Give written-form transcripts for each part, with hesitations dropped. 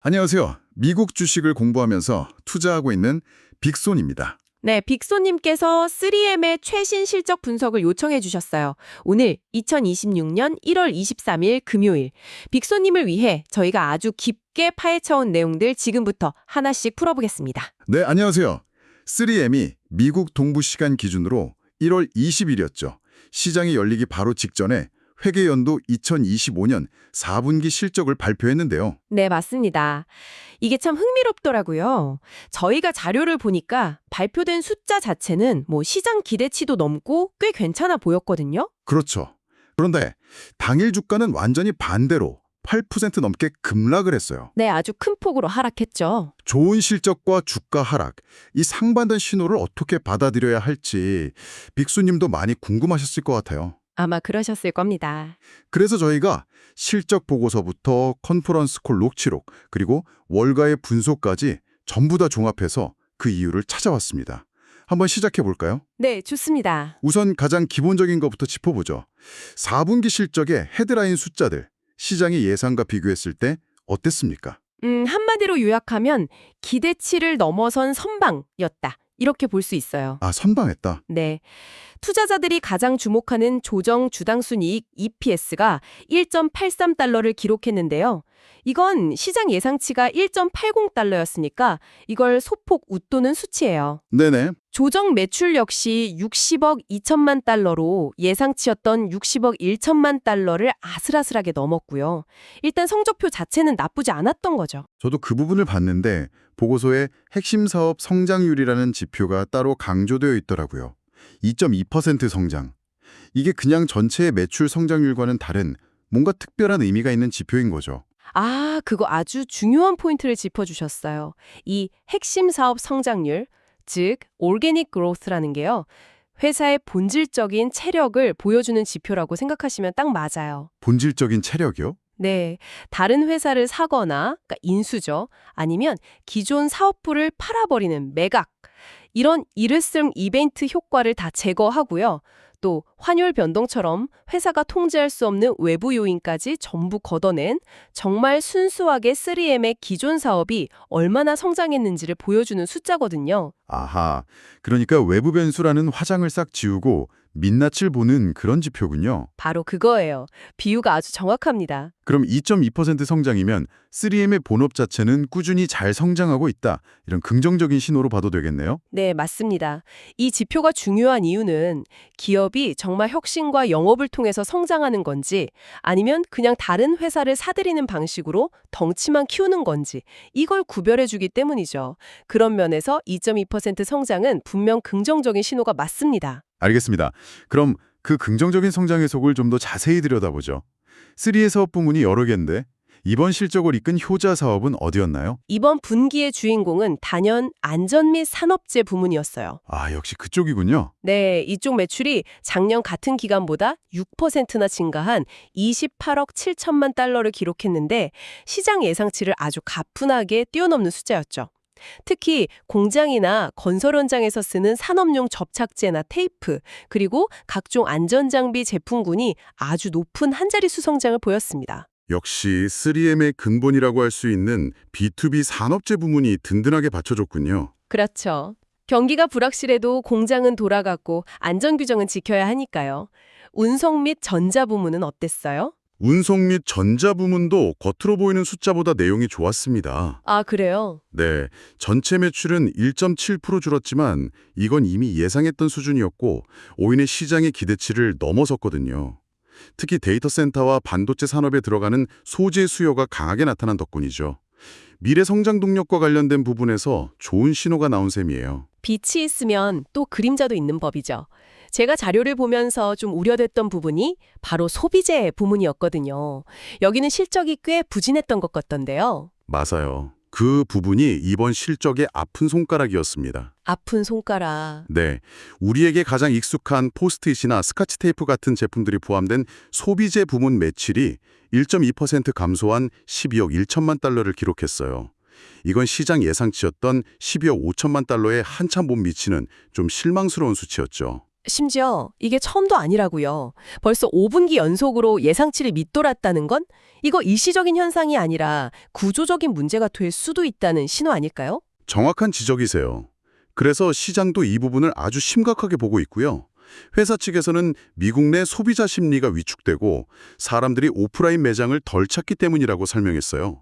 안녕하세요. 미국 주식을 공부하면서 투자하고 있는 빅손입니다. 네, 빅소님께서 3M의 최신 실적 분석을 요청해 주셨어요. 오늘 2026년 1월 23일 금요일, 빅소님을 위해 저희가 아주 깊게 파헤쳐온 내용들 지금부터 하나씩 풀어보겠습니다. 네, 안녕하세요. 3M이 미국 동부 시간 기준으로 1월 20일이었죠. 시장이 열리기 바로 직전에 회계연도 2025년 4분기 실적을 발표했는데요. 네, 맞습니다. 이게 참 흥미롭더라고요. 저희가 자료를 보니까 발표된 숫자 자체는 시장 기대치도 넘고 꽤 괜찮아 보였거든요. 그렇죠. 그런데 당일 주가는 완전히 반대로 8% 넘게 급락을 했어요. 네, 아주 큰 폭으로 하락했죠. 좋은 실적과 주가 하락, 이 상반된 신호를 어떻게 받아들여야 할지 빅수님도 많이 궁금하셨을 것 같아요. 아마 그러셨을 겁니다. 그래서 저희가 실적 보고서부터 컨퍼런스 콜 녹취록, 그리고 월가의 분석까지 전부 다 종합해서 그 이유를 찾아왔습니다. 한번 시작해 볼까요? 네, 좋습니다. 우선 가장 기본적인 것부터 짚어보죠. 4분기 실적의 헤드라인 숫자들, 시장의 예상과 비교했을 때 어땠습니까? 한마디로 요약하면 기대치를 넘어선 선방이었다. 이렇게 볼 수 있어요. 아, 선방했다. 네. 투자자들이 가장 주목하는 조정 주당순이익 EPS가 1.83달러를 기록했는데요. 이건 시장 예상치가 1.80달러였으니까 이걸 소폭 웃도는 수치예요. 네네. 조정 매출 역시 60억 2천만 달러로 예상치였던 60억 1천만 달러를 아슬아슬하게 넘었고요. 일단 성적표 자체는 나쁘지 않았던 거죠. 저도 그 부분을 봤는데 보고서에 핵심 사업 성장률이라는 지표가 따로 강조되어 있더라고요. 2.2% 성장. 이게 그냥 전체의 매출 성장률과는 다른 뭔가 특별한 의미가 있는 지표인 거죠. 아, 그거 아주 중요한 포인트를 짚어주셨어요. 이 핵심 사업 성장률, 즉 올게닉 그로스라는 게요. 회사의 본질적인 체력을 보여주는 지표라고 생각하시면 딱 맞아요. 본질적인 체력이요? 네, 다른 회사를 사거나, 그러니까 인수죠. 아니면 기존 사업부를 팔아버리는 매각. 이런 일회성 이벤트 효과를 다 제거하고요. 또 환율 변동처럼 회사가 통제할 수 없는 외부 요인까지 전부 걷어낸 정말 순수하게 3M의 기존 사업이 얼마나 성장했는지를 보여주는 숫자거든요. 아하, 그러니까 외부 변수라는 화장을 싹 지우고 민낯을 보는 그런 지표군요. 바로 그거예요. 비유가 아주 정확합니다. 그럼 2.2% 성장이면 3M의 본업 자체는 꾸준히 잘 성장하고 있다. 이런 긍정적인 신호로 봐도 되겠네요. 네, 맞습니다. 이 지표가 중요한 이유는 기업이 정말 혁신과 영업을 통해서 성장하는 건지 아니면 그냥 다른 회사를 사들이는 방식으로 덩치만 키우는 건지 이걸 구별해주기 때문이죠. 그런 면에서 2.2% 성장은 분명 긍정적인 신호가 맞습니다. 알겠습니다. 그럼 그 긍정적인 성장의 속을 좀 더 자세히 들여다보죠. 3의 사업 부문이 여러 개인데 이번 실적을 이끈 효자 사업은 어디였나요? 이번 분기의 주인공은 단연 안전 및 산업재 부문이었어요. 아, 역시 그쪽이군요. 네, 이쪽 매출이 작년 같은 기간보다 6%나 증가한 28억 7천만 달러를 기록했는데 시장 예상치를 아주 가뿐하게 뛰어넘는 숫자였죠. 특히 공장이나 건설 현장에서 쓰는 산업용 접착제나 테이프, 그리고 각종 안전장비 제품군이 아주 높은 한자릿수 성장을 보였습니다. 역시 3M의 근본이라고 할 수 있는 B2B 산업재 부문이 든든하게 받쳐줬군요. 그렇죠. 경기가 불확실해도 공장은 돌아갔고 안전규정은 지켜야 하니까요. 운송 및 전자 부문은 어땠어요? 운송 및 전자 부문도 겉으로 보이는 숫자보다 내용이 좋았습니다. 아, 그래요? 네, 전체 매출은 1.7% 줄었지만 이건 이미 예상했던 수준이었고 오인의 시장의 기대치를 넘어섰거든요. 특히 데이터 센터와 반도체 산업에 들어가는 소재 수요가 강하게 나타난 덕분이죠. 미래 성장 동력과 관련된 부분에서 좋은 신호가 나온 셈이에요. 빛이 있으면 또 그림자도 있는 법이죠. 제가 자료를 보면서 좀 우려됐던 부분이 바로 소비재 부문이었거든요. 여기는 실적이 꽤 부진했던 것 같던데요. 맞아요. 그 부분이 이번 실적의 아픈 손가락이었습니다. 아픈 손가락. 네, 우리에게 가장 익숙한 포스트잇이나 스카치 테이프 같은 제품들이 포함된 소비재 부문 매출이 1.2% 감소한 12억 1천만 달러를 기록했어요. 이건 시장 예상치였던 12억 5천만 달러에 한참 못 미치는 좀 실망스러운 수치였죠. 심지어 이게 처음도 아니라고요. 벌써 5분기 연속으로 예상치를 밑돌았다는 건 이거 일시적인 현상이 아니라 구조적인 문제가 될 수도 있다는 신호 아닐까요? 정확한 지적이세요. 그래서 시장도 이 부분을 아주 심각하게 보고 있고요. 회사 측에서는 미국 내 소비자 심리가 위축되고 사람들이 오프라인 매장을 덜 찾기 때문이라고 설명했어요.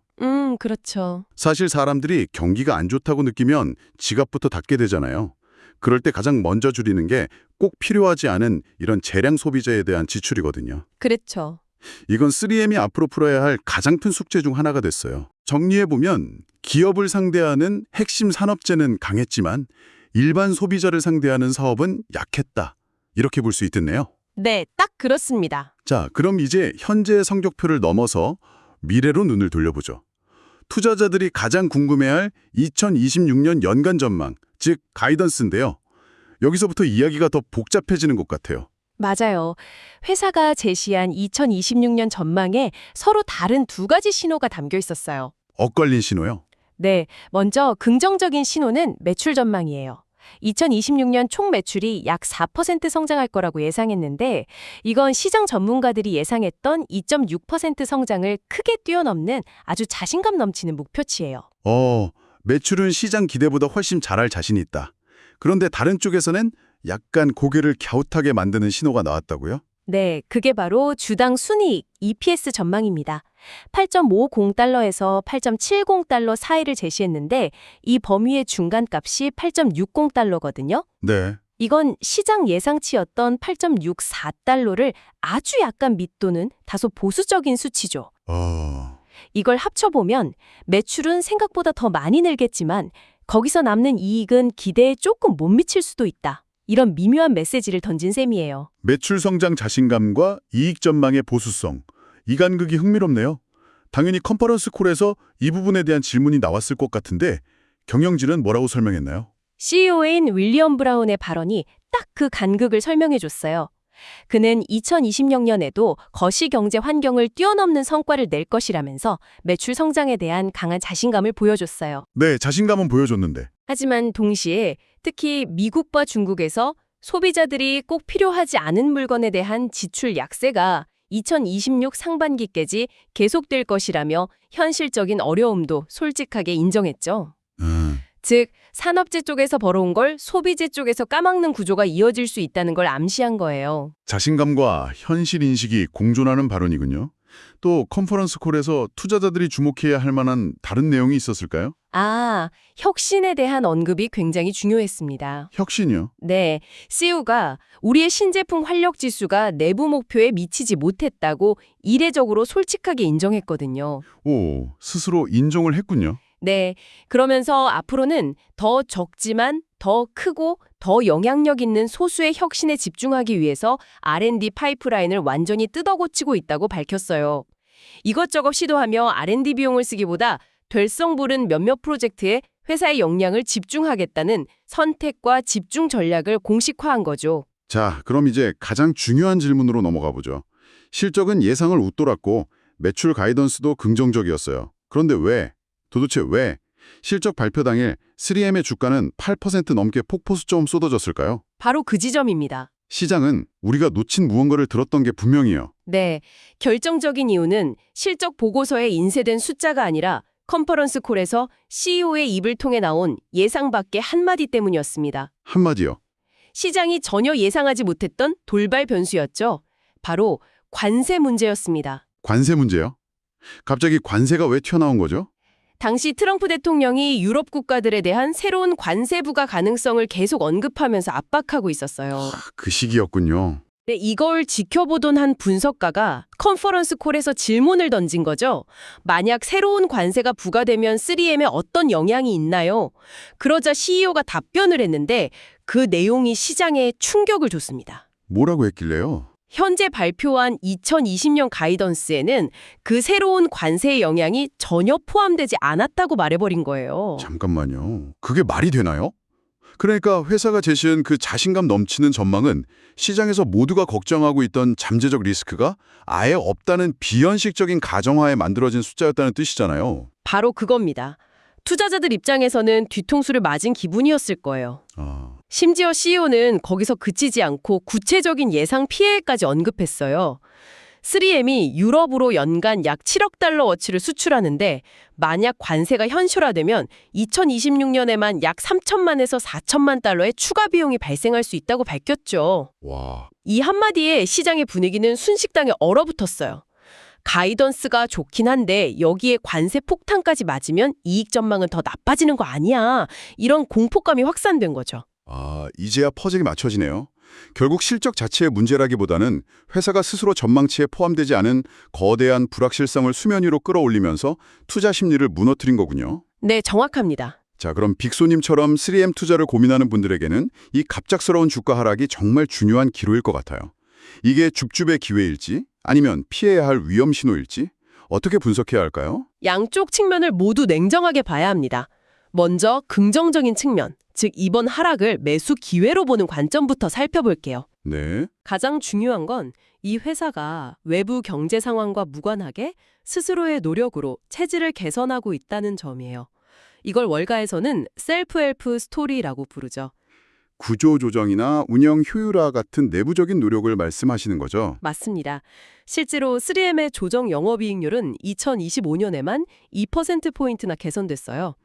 그렇죠. 사실 사람들이 경기가 안 좋다고 느끼면 지갑부터 닫게 되잖아요. 그럴 때 가장 먼저 줄이는 게 꼭 필요하지 않은 이런 재량 소비재에 대한 지출이거든요. 그렇죠. 이건 3M이 앞으로 풀어야 할 가장 큰 숙제 중 하나가 됐어요. 정리해보면 기업을 상대하는 핵심 산업재는 강했지만 일반 소비자를 상대하는 사업은 약했다. 이렇게 볼 수 있겠네요. 네, 딱 그렇습니다. 자, 그럼 이제 현재의 성적표를 넘어서 미래로 눈을 돌려보죠. 투자자들이 가장 궁금해할 2026년 연간 전망, 즉 가이던스인데요. 여기서부터 이야기가 더 복잡해지는 것 같아요. 맞아요. 회사가 제시한 2026년 전망에 서로 다른 두 가지 신호가 담겨 있었어요. 엇갈린 신호요. 네, 먼저 긍정적인 신호는 매출 전망이에요. 2026년 총 매출이 약 4% 성장할 거라고 예상했는데 이건 시장 전문가들이 예상했던 2.6% 성장을 크게 뛰어넘는 아주 자신감 넘치는 목표치예요. 매출은 시장 기대보다 훨씬 잘할 자신이 있다. 그런데 다른 쪽에서는 약간 고개를 갸웃하게 만드는 신호가 나왔다고요? 네, 그게 바로 주당 순이익, EPS 전망입니다. 8.50달러에서 8.70달러 사이를 제시했는데 이 범위의 중간값이 8.60달러거든요. 네. 이건 시장 예상치였던 8.64달러를 아주 약간 밑도는 다소 보수적인 수치죠. 이걸 합쳐보면 매출은 생각보다 더 많이 늘겠지만 거기서 남는 이익은 기대에 조금 못 미칠 수도 있다. 이런 미묘한 메시지를 던진 셈이에요. 매출 성장 자신감과 이익 전망의 보수성. 이 간극이 흥미롭네요. 당연히 컨퍼런스 콜에서 이 부분에 대한 질문이 나왔을 것 같은데 경영진은 뭐라고 설명했나요? CEO인 윌리엄 브라운의 발언이 딱 그 간극을 설명해줬어요. 그는 2026년에도 거시경제 환경을 뛰어넘는 성과를 낼 것이라면서 매출 성장에 대한 강한 자신감을 보여줬어요. 네, 자신감은 보여줬는데. 하지만 동시에 특히 미국과 중국에서 소비자들이 꼭 필요하지 않은 물건에 대한 지출 약세가 2026 상반기까지 계속될 것이라며 현실적인 어려움도 솔직하게 인정했죠. 즉, 산업재 쪽에서 벌어온 걸 소비재 쪽에서 까먹는 구조가 이어질 수 있다는 걸 암시한 거예요. 자신감과 현실 인식이 공존하는 발언이군요. 또 컨퍼런스 콜에서 투자자들이 주목해야 할 만한 다른 내용이 있었을까요? 혁신에 대한 언급이 굉장히 중요했습니다. 혁신이요? 네, CEO가 우리의 신제품 활력 지수가 내부 목표에 미치지 못했다고 이례적으로 솔직하게 인정했거든요. 스스로 인정을 했군요. 네, 그러면서 앞으로는 더 적지만 더 크고 더 영향력 있는 소수의 혁신에 집중하기 위해서 R&D 파이프라인을 완전히 뜯어고치고 있다고 밝혔어요. 이것저것 시도하며 R&D 비용을 쓰기보다 될성부른 몇몇 프로젝트에 회사의 역량을 집중하겠다는 선택과 집중 전략을 공식화한 거죠. 자, 그럼 이제 가장 중요한 질문으로 넘어가 보죠. 실적은 예상을 웃돌았고 매출 가이던스도 긍정적이었어요. 그런데 도대체 왜 실적 발표 당일 3M의 주가는 8% 넘게 폭포수처럼 쏟아졌을까요? 바로 그 지점입니다. 시장은 우리가 놓친 무언가를 들었던 게 분명해요. 네, 결정적인 이유는 실적 보고서에 인쇄된 숫자가 아니라 컨퍼런스 콜에서 CEO의 입을 통해 나온 예상 밖의 한마디 때문이었습니다. 한마디요. 시장이 전혀 예상하지 못했던 돌발 변수였죠. 바로 관세 문제였습니다. 관세 문제요? 갑자기 관세가 왜 튀어나온 거죠? 당시 트럼프 대통령이 유럽 국가들에 대한 새로운 관세 부과 가능성을 계속 언급하면서 압박하고 있었어요. 그 시기였군요. 네, 이걸 지켜보던 한 분석가가 컨퍼런스 콜에서 질문을 던진 거죠. 만약 새로운 관세가 부과되면 3M에 어떤 영향이 있나요? 그러자 CEO가 답변을 했는데 그 내용이 시장에 충격을 줬습니다. 뭐라고 했길래요? 현재 발표한 2020년 가이던스에는 그 새로운 관세의 영향이 전혀 포함되지 않았다고 말해버린 거예요. 잠깐만요. 그게 말이 되나요? 그러니까 회사가 제시한 그 자신감 넘치는 전망은 시장에서 모두가 걱정하고 있던 잠재적 리스크가 아예 없다는 비현실적인 가정하에 만들어진 숫자였다는 뜻이잖아요. 바로 그겁니다. 투자자들 입장에서는 뒤통수를 맞은 기분이었을 거예요. 심지어 CEO는 거기서 그치지 않고 구체적인 예상 피해까지 언급했어요. 3M이 유럽으로 연간 약 7억 달러 어치를 수출하는데 만약 관세가 현실화되면 2026년에만 약 3천만에서 4천만 달러의 추가 비용이 발생할 수 있다고 밝혔죠. 와, 이 한마디에 시장의 분위기는 순식간에 얼어붙었어요. 가이던스가 좋긴 한데 여기에 관세 폭탄까지 맞으면 이익 전망은 더 나빠지는 거 아니야. 이런 공포감이 확산된 거죠. 이제야 퍼즐이 맞춰지네요. 결국 실적 자체의 문제라기보다는 회사가 스스로 전망치에 포함되지 않은 거대한 불확실성을 수면 위로 끌어올리면서 투자 심리를 무너뜨린 거군요. 네, 정확합니다. 자, 그럼 빅소님처럼 3M 투자를 고민하는 분들에게는 이 갑작스러운 주가 하락이 정말 중요한 기로일 것 같아요. 이게 줍줍의 기회일지 아니면 피해야 할 위험 신호일지 어떻게 분석해야 할까요? 양쪽 측면을 모두 냉정하게 봐야 합니다. 먼저 긍정적인 측면, 즉 이번 하락을 매수 기회로 보는 관점부터 살펴볼게요. 네. 가장 중요한 건 이 회사가 외부 경제 상황과 무관하게 스스로의 노력으로 체질을 개선하고 있다는 점이에요. 이걸 월가에서는 셀프-헬프 스토리라고 부르죠. 구조 조정이나 운영 효율화 같은 내부적인 노력을 말씀하시는 거죠? 맞습니다. 실제로 3M의 조정 영업이익률은 2025년에만 2%포인트나 개선됐어요.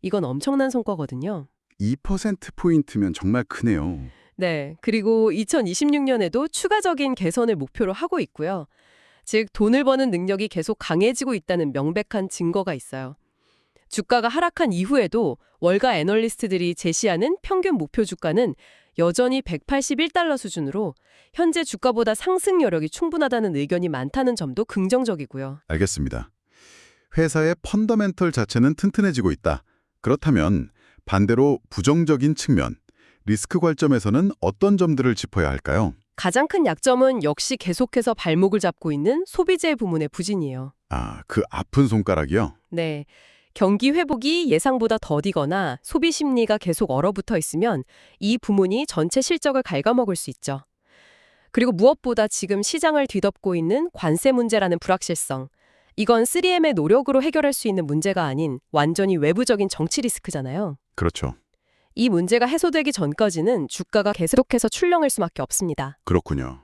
이건 엄청난 성과거든요. 2%포인트면 정말 크네요. 네, 그리고 2026년에도 추가적인 개선을 목표로 하고 있고요. 즉, 돈을 버는 능력이 계속 강해지고 있다는 명백한 증거가 있어요. 주가가 하락한 이후에도 월가 애널리스트들이 제시하는 평균 목표 주가는 여전히 181달러 수준으로 현재 주가보다 상승 여력이 충분하다는 의견이 많다는 점도 긍정적이고요. 알겠습니다. 회사의 펀더멘털 자체는 튼튼해지고 있다. 그렇다면 반대로 부정적인 측면, 리스크 관점에서는 어떤 점들을 짚어야 할까요? 가장 큰 약점은 역시 계속해서 발목을 잡고 있는 소비재 부문의 부진이에요. 그 아픈 손가락이요? 네. 경기 회복이 예상보다 더디거나 소비 심리가 계속 얼어붙어 있으면 이 부문이 전체 실적을 갉아먹을 수 있죠. 그리고 무엇보다 지금 시장을 뒤덮고 있는 관세 문제라는 불확실성. 이건 3M의 노력으로 해결할 수 있는 문제가 아닌 완전히 외부적인 정치 리스크잖아요. 그렇죠. 이 문제가 해소되기 전까지는 주가가 계속해서 출렁일 수밖에 없습니다. 그렇군요.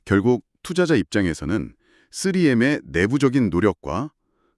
결국 투자자 입장에서는 3M의 내부적인 노력과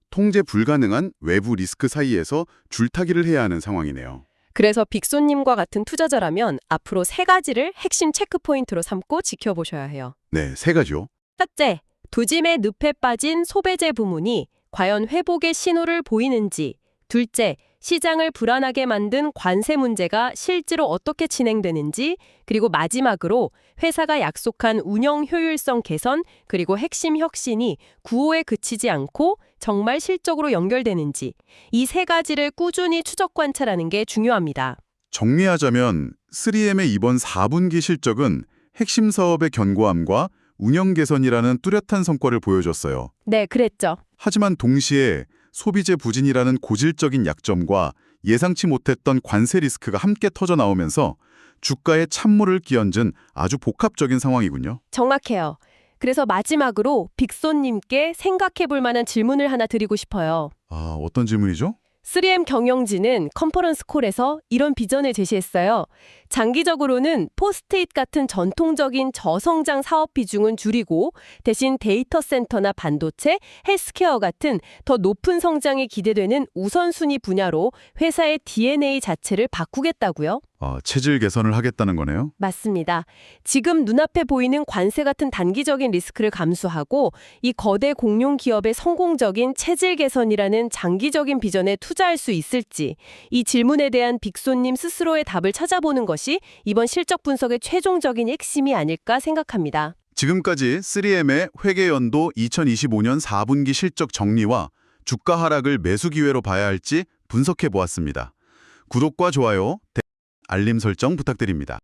통제 불가능한 외부 리스크 사이에서 줄타기를 해야 하는 상황이네요. 그래서 빅소님과 같은 투자자라면 앞으로 3가지를 핵심 체크포인트로 삼고 지켜보셔야 해요. 네, 3가지요. 첫째, 도짐의 늪에 빠진 소배재 부문이 과연 회복의 신호를 보이는지. 둘째, 시장을 불안하게 만든 관세 문제가 실제로 어떻게 진행되는지. 그리고 마지막으로 회사가 약속한 운영 효율성 개선 그리고 핵심 혁신이 구호에 그치지 않고 정말 실적으로 연결되는지. 이 3가지를 꾸준히 추적 관찰하는 게 중요합니다. 정리하자면 3M의 이번 4분기 실적은 핵심 사업의 견고함과 운영 개선이라는 뚜렷한 성과를 보여줬어요. 네, 그랬죠. 하지만 동시에 소비재 부진이라는 고질적인 약점과 예상치 못했던 관세 리스크가 함께 터져 나오면서 주가에 찬물을 끼얹은 아주 복합적인 상황이군요. 정확해요. 그래서 마지막으로 빅소님께 생각해 볼 만한 질문을 하나 드리고 싶어요. 어떤 질문이죠? 3M 경영진은 컨퍼런스 콜에서 이런 비전을 제시했어요. 장기적으로는 포스트잇 같은 전통적인 저성장 사업 비중은 줄이고 대신 데이터 센터나 반도체, 헬스케어 같은 더 높은 성장이 기대되는 우선순위 분야로 회사의 DNA 자체를 바꾸겠다고요? 체질 개선을 하겠다는 거네요. 맞습니다. 지금 눈앞에 보이는 관세 같은 단기적인 리스크를 감수하고 이 거대 공룡 기업의 성공적인 체질 개선이라는 장기적인 비전에 투자할 수 있을지 이 질문에 대한 빅소님 스스로의 답을 찾아보는 것이 이번 실적 분석의 최종적인 핵심이 아닐까 생각합니다. 지금까지 3M의 회계연도 2025년 4분기 실적 정리와 주가 하락을 매수 기회로 봐야 할지 분석해 보았습니다. 구독과 좋아요, 알림 설정 부탁드립니다.